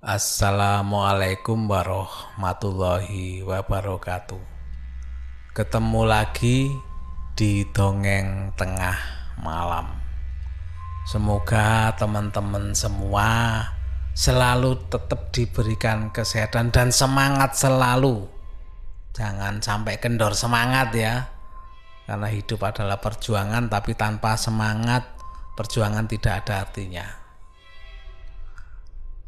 Assalamualaikum warahmatullahi wabarakatuh. Ketemu lagi di Dongeng Tengah Malam. Semoga teman-teman semua selalu tetap diberikan kesehatan dan semangat selalu. Jangan sampai kendor semangat ya. Karena hidup adalah perjuangan, tapi tanpa semangat perjuangan tidak ada artinya.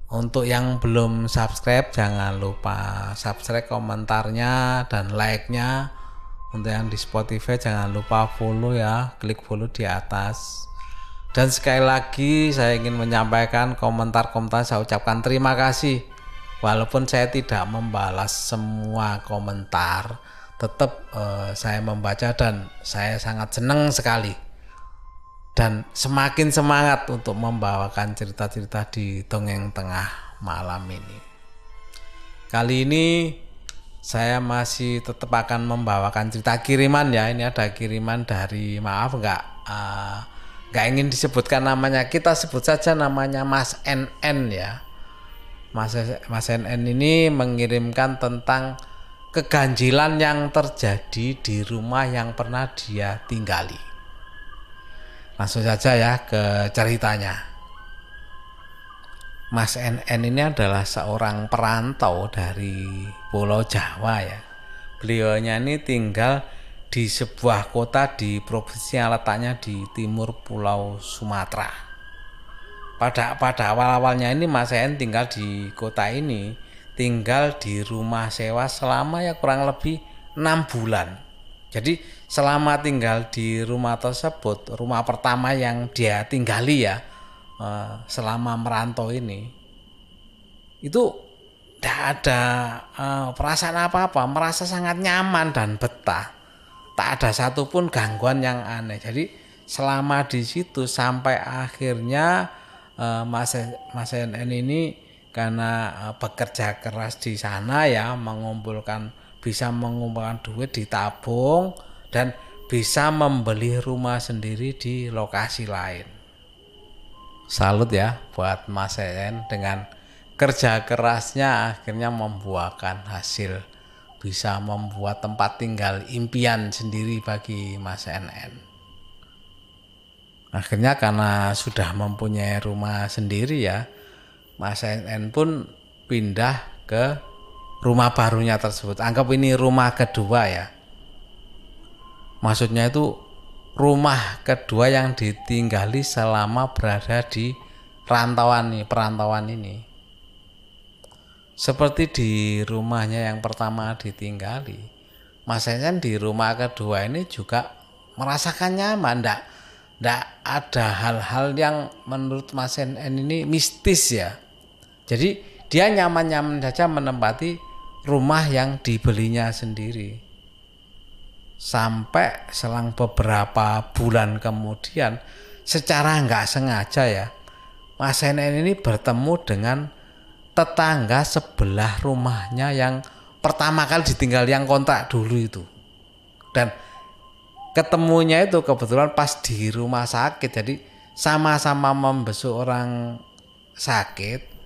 Untuk yang belum subscribe, jangan lupa subscribe, komentarnya, dan like-nya. Untuk yang di Spotify, jangan lupa follow ya, klik follow di atas. Dan sekali lagi saya ingin menyampaikan komentar-komentar, saya ucapkan terima kasih. Walaupun saya tidak membalas semua komentar, tetap saya membaca dan saya sangat senang sekali. Dan semakin semangat untuk membawakan cerita-cerita di Dongeng Tengah Malam ini. Kali ini saya masih tetap akan membawakan cerita kiriman ya. Ini ada kiriman dari, maaf nggak ingin disebutkan namanya. Kita sebut saja namanya Mas NN ya. Mas NN ini mengirimkan tentang keganjilan yang terjadi di rumah yang pernah dia tinggali. Langsung saja ya ke ceritanya. Mas NN ini adalah seorang perantau dari Pulau Jawa ya. Beliaunya ini tinggal di sebuah kota di provinsi yang letaknya di timur Pulau Sumatera. Pada awal-awalnya ini Mas NN tinggal di kota ini, tinggal di rumah sewa selama ya kurang lebih 6 bulan. Jadi selama tinggal di rumah tersebut, rumah pertama yang dia tinggali ya, selama merantau ini, itu tidak ada perasaan apa-apa, merasa sangat nyaman dan betah. Tak ada satupun gangguan yang aneh. Jadi selama di situ sampai akhirnya Mas NN ini karena bekerja keras di sana ya, bisa mengumpulkan duit, ditabung, dan bisa membeli rumah sendiri di lokasi lain. Salut ya buat Mas NN, dengan kerja kerasnya akhirnya membuahkan hasil, bisa membuat tempat tinggal impian sendiri bagi Mas NN. Akhirnya karena sudah mempunyai rumah sendiri ya, Mas NN pun pindah ke rumah barunya tersebut. Anggap ini rumah kedua ya. Maksudnya itu rumah kedua yang ditinggali selama berada di perantauan ini. Seperti di rumahnya yang pertama ditinggali, Mas NN di rumah kedua ini juga merasakan nyaman. Nggak ada hal-hal yang menurut Mas NN ini mistis ya. Jadi dia nyaman-nyaman saja menempati rumah yang dibelinya sendiri. Sampai selang beberapa bulan kemudian, secara nggak sengaja ya, Mas NN ini bertemu dengan tetangga sebelah rumahnya yang pertama kali ditinggal, yang kontrak dulu itu. Dan ketemunya itu kebetulan pas di rumah sakit. Jadi sama-sama membesuk orang sakit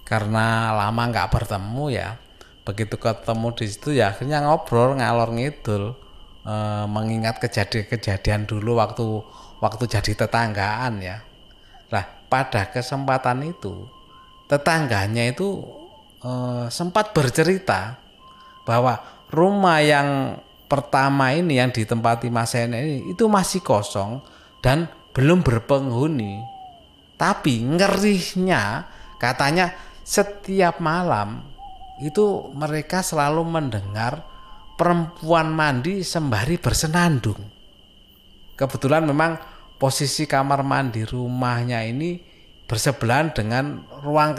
karena lama nggak bertemu ya. Begitu ketemu di situ ya akhirnya ngobrol ngalor ngidul, mengingat kejadian dulu waktu jadi tetanggaan ya. Nah pada kesempatan itu tetangganya itu sempat bercerita bahwa rumah yang pertama ini yang ditempati Mas NN ini itu masih kosong dan belum berpenghuni. Tapi ngerinya katanya setiap malam itu mereka selalu mendengar perempuan mandi sembari bersenandung. Kebetulan memang posisi kamar mandi rumahnya ini bersebelahan dengan ruang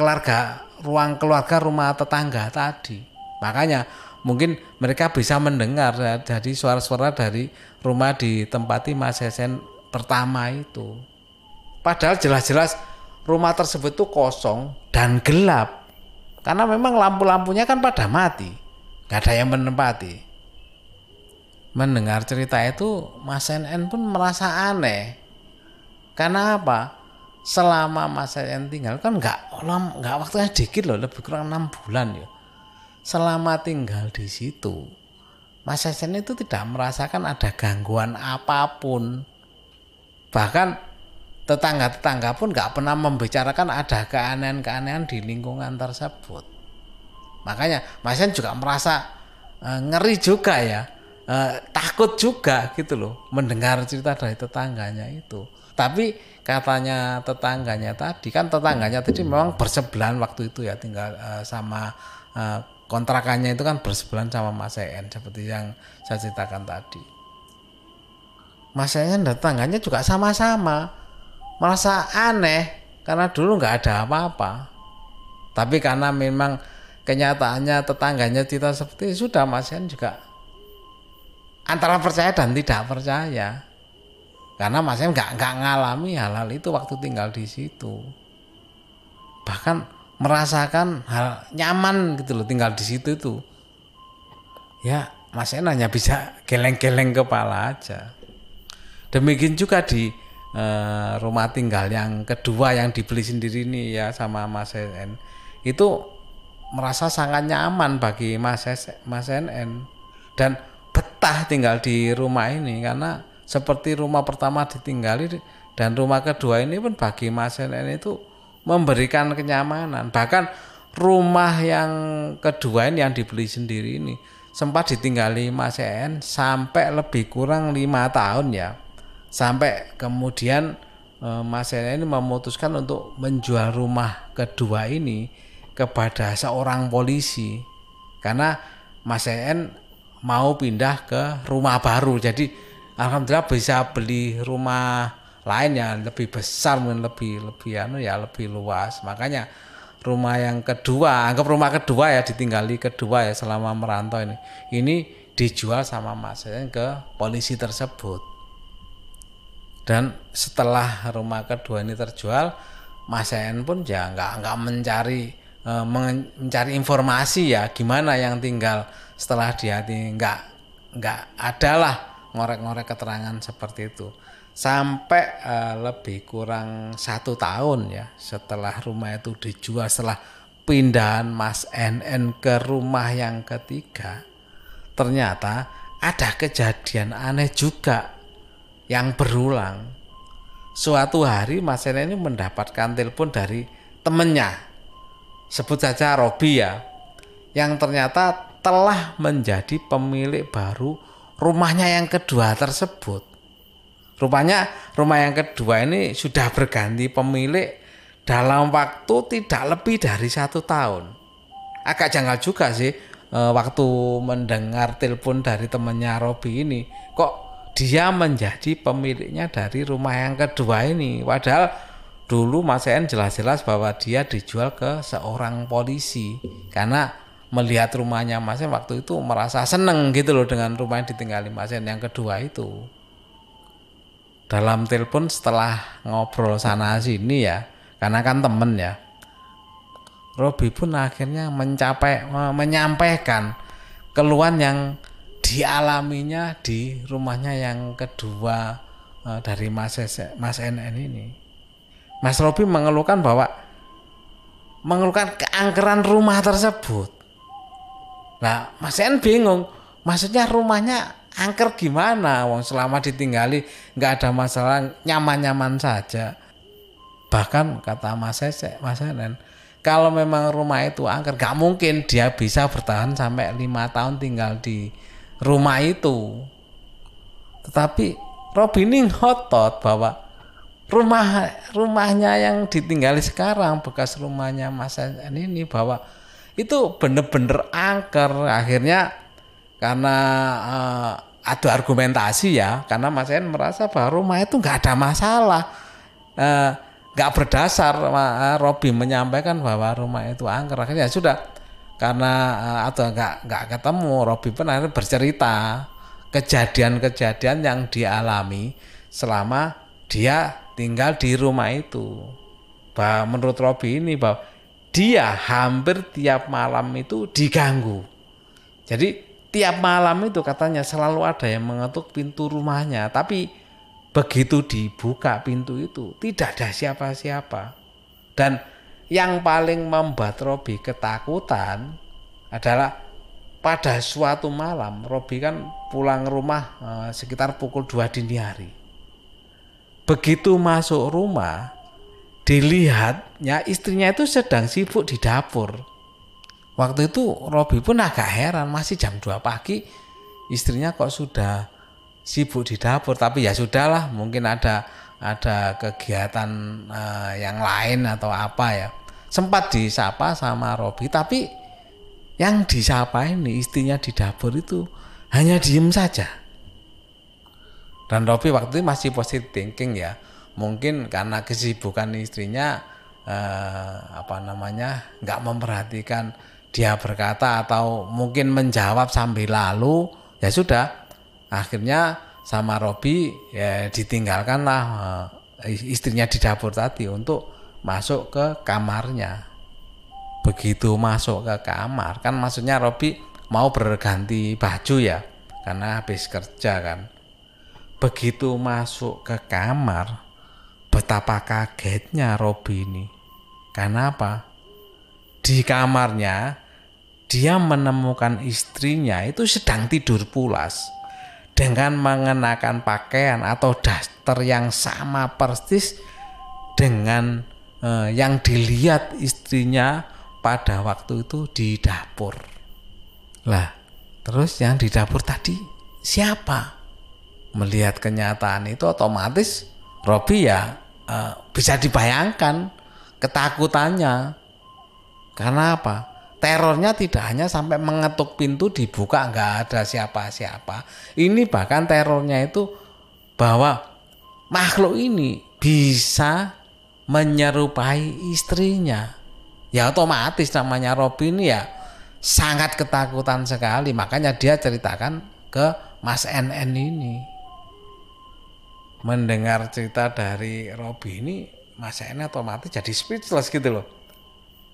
keluarga rumah tetangga tadi. Makanya mungkin mereka bisa mendengar jadi suara-suara dari rumah ditempati Mas NN pertama itu. Padahal jelas-jelas rumah tersebut tuh kosong dan gelap. Karena memang lampu-lampunya kan pada mati, gak ada yang menempati. Mendengar cerita itu Mas NN pun merasa aneh. Karena apa? selama Mas Senen tinggal kan nggak waktunya dikit loh, lebih kurang 6 bulan ya. Selama tinggal di situ, Mas Senen itu tidak merasakan ada gangguan apapun. Bahkan tetangga-tetangga pun nggak pernah membicarakan ada keanehan-keanehan di lingkungan tersebut. Makanya Mas Senen juga merasa ngeri juga ya, takut juga gitu loh mendengar cerita dari tetangganya itu. Tapi katanya tetangganya tadi memang bersebelahan waktu itu ya, tinggal sama kontrakannya itu kan bersebelahan sama Mas En seperti yang saya ceritakan tadi. Mas En dan tetangganya juga sama-sama merasa aneh karena dulu nggak ada apa-apa. Tapi karena memang kenyataannya tetangganya cerita seperti itu, sudah Mas En juga antara percaya dan tidak percaya. Karena Mas En nggak ngalami hal-hal itu waktu tinggal di situ. Bahkan merasakan hal nyaman gitu loh tinggal di situ itu. Ya Mas En hanya bisa geleng-geleng kepala aja. Demikian juga di rumah tinggal yang kedua yang dibeli sendiri nih ya sama Mas En. Itu merasa sangat nyaman bagi Mas En dan betah tinggal di rumah ini karena seperti rumah pertama ditinggali dan rumah kedua ini pun bagi Mas En itu memberikan kenyamanan. Bahkan rumah yang kedua ini yang dibeli sendiri ini sempat ditinggali Mas En sampai lebih kurang 5 tahun ya. Sampai kemudian Mas En ini memutuskan untuk menjual rumah kedua ini kepada seorang polisi karena Mas En mau pindah ke rumah baru. Jadi alhamdulillah bisa beli rumah lain yang lebih besar, lebih luas. Makanya rumah yang kedua, anggap rumah kedua ya, ditinggali kedua ya selama merantau ini dijual sama Mas En ke polisi tersebut. Dan setelah rumah kedua ini terjual, Mas En pun ya nggak mencari informasi ya gimana yang tinggal setelah dia nggak adalah ngorek-ngorek keterangan seperti itu sampai lebih kurang 1 tahun ya setelah rumah itu dijual, setelah pindahan Mas NN ke rumah yang ketiga, ternyata ada kejadian aneh juga yang berulang. Suatu hari Mas NN ini mendapatkan telepon dari temennya, sebut saja Robi ya, yang ternyata telah menjadi pemilik baru rumahnya yang kedua tersebut. Rupanya rumah yang kedua ini sudah berganti pemilik dalam waktu tidak lebih dari 1 tahun. Agak janggal juga sih waktu mendengar telepon dari temannya Robi ini, kok dia menjadi pemiliknya dari rumah yang kedua ini. Padahal dulu Mas En jelas-jelas bahwa dia dijual ke seorang polisi karena melihat rumahnya Mas En waktu itu merasa seneng gitu loh dengan rumah yang ditinggali Mas En yang kedua itu. Dalam telepon setelah ngobrol sana sini ya, karena kan temen ya, Robi pun akhirnya menyampaikan keluhan yang dialaminya di rumahnya yang kedua dari Mas NN ini. Mas Robi mengeluhkan keangkeran rumah tersebut. Nah, Mas NN bingung, maksudnya rumahnya angker gimana? Wong selama ditinggali nggak ada masalah, nyaman-nyaman saja. Bahkan kata Mas NN, kalau memang rumah itu angker, nggak mungkin dia bisa bertahan sampai 5 tahun tinggal di rumah itu. Tetapi Robi ini ngotot bahwa rumahnya yang ditinggali sekarang, bekas rumahnya Mas NN ini, bahwa itu bener-bener angker. Akhirnya karena adu argumentasi ya, karena Mas En merasa bahwa rumah itu nggak ada masalah, nggak berdasar. Robi menyampaikan bahwa rumah itu angker. Akhirnya sudah, karena atau nggak ketemu, Robi pun akhirnya bercerita kejadian-kejadian yang dialami selama dia tinggal di rumah itu. Bahwa menurut Robi ini bahwa dia hampir tiap malam itu diganggu. Jadi tiap malam itu katanya selalu ada yang mengetuk pintu rumahnya, tapi begitu dibuka pintu itu tidak ada siapa-siapa. Dan yang paling membuat Robi ketakutan adalah pada suatu malam Robi kan pulang rumah sekitar pukul 2 dini hari. Begitu masuk rumah, dilihatnya istrinya itu sedang sibuk di dapur. Waktu itu Robi pun agak heran, masih jam 2 pagi istrinya kok sudah sibuk di dapur. Tapi ya sudahlah, mungkin ada kegiatan yang lain atau apa ya. Sempat disapa sama Robi, tapi yang disapa ini istrinya di dapur itu hanya diem saja. Dan Robi waktu itu masih positive thinking ya. Mungkin karena kesibukan istrinya nggak memperhatikan dia berkata atau mungkin menjawab sambil lalu, ya sudah. Akhirnya sama Robi ya ditinggalkanlah istrinya di dapur tadi untuk masuk ke kamarnya. Begitu masuk ke kamar, kan maksudnya Robi mau berganti baju ya, karena habis kerja kan. Begitu masuk ke kamar, betapa kagetnya Robi ini. Karena apa? Di kamarnya dia menemukan istrinya itu sedang tidur pulas dengan mengenakan pakaian atau daster yang sama persis dengan yang dilihat istrinya pada waktu itu di dapur. Lah, terus yang di dapur tadi siapa? Melihat kenyataan itu otomatis Robi ya bisa dibayangkan ketakutannya. Karena apa? Terornya tidak hanya sampai mengetuk pintu dibuka nggak ada siapa-siapa. Ini bahkan terornya itu bahwa makhluk ini bisa menyerupai istrinya. Ya otomatis namanya Robi ini ya sangat ketakutan sekali. Makanya dia ceritakan ke Mas NN ini. Mendengar cerita dari Robi ini, Mas NN otomatis jadi speechless gitu loh.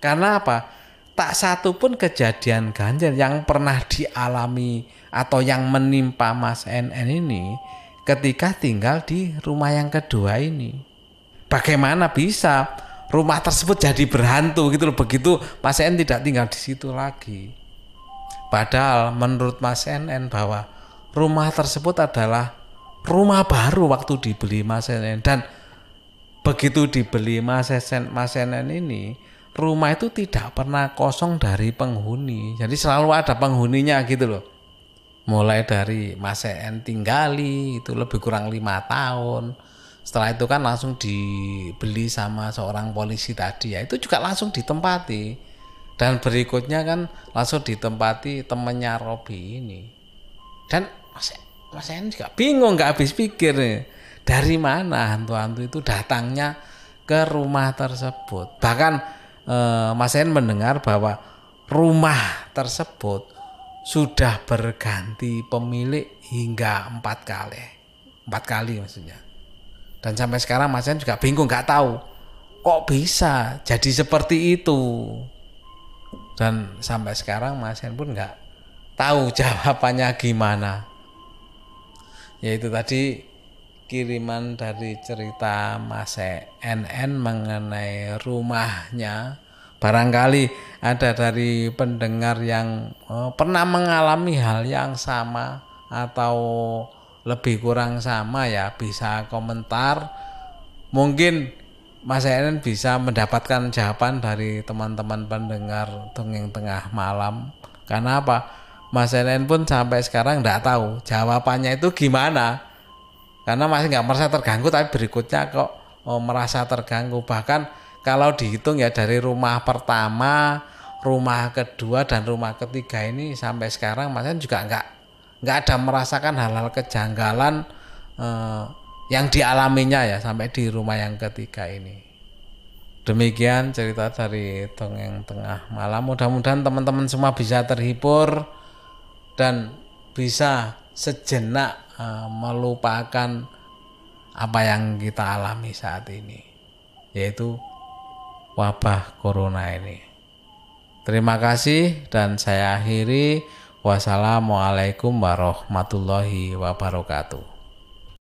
Karena apa? Tak satu pun kejadian ganjil yang pernah dialami atau yang menimpa Mas NN ini ketika tinggal di rumah yang kedua ini. Bagaimana bisa rumah tersebut jadi berhantu gitu loh, begitu Mas NN tidak tinggal di situ lagi. Padahal menurut Mas NN bahwa rumah tersebut adalah rumah baru waktu dibeli Mas NN. Dan begitu dibeli Mas NN ini, rumah itu tidak pernah kosong dari penghuni. Jadi selalu ada penghuninya gitu loh. Mulai dari Mas NN tinggali itu lebih kurang 5 tahun. Setelah itu kan langsung dibeli sama seorang polisi tadi ya. Itu juga langsung ditempati. Dan berikutnya kan langsung ditempati temannya Robi ini. Dan Mas NN juga bingung, nggak habis pikir nih. Dari mana hantu-hantu itu datangnya ke rumah tersebut. Bahkan Mas NN mendengar bahwa rumah tersebut sudah berganti pemilik hingga 4 kali. 4 kali maksudnya. Dan sampai sekarang Mas NN juga bingung, nggak tahu kok bisa jadi seperti itu. Dan sampai sekarang Mas NN pun nggak tahu jawabannya gimana. Yaitu tadi kiriman dari cerita Mas NN mengenai rumahnya. Barangkali ada dari pendengar yang pernah mengalami hal yang sama atau lebih kurang sama ya, bisa komentar. Mungkin Mas NN bisa mendapatkan jawaban dari teman-teman pendengar Dongeng Tengah Malam. Karena apa? Mas NN pun sampai sekarang nggak tahu jawabannya itu gimana. Karena masih nggak merasa terganggu, tapi berikutnya kok merasa terganggu. Bahkan kalau dihitung ya dari rumah pertama, rumah kedua dan rumah ketiga ini sampai sekarang Mas NN juga nggak ada merasakan hal-hal kejanggalan yang dialaminya ya sampai di rumah yang ketiga ini. Demikian cerita dari Dongeng Tengah Malam. Mudah-mudahan teman-teman semua bisa terhibur dan bisa sejenak melupakan apa yang kita alami saat ini, yaitu wabah corona ini. Terima kasih dan saya akhiri. Wassalamualaikum warahmatullahi wabarakatuh.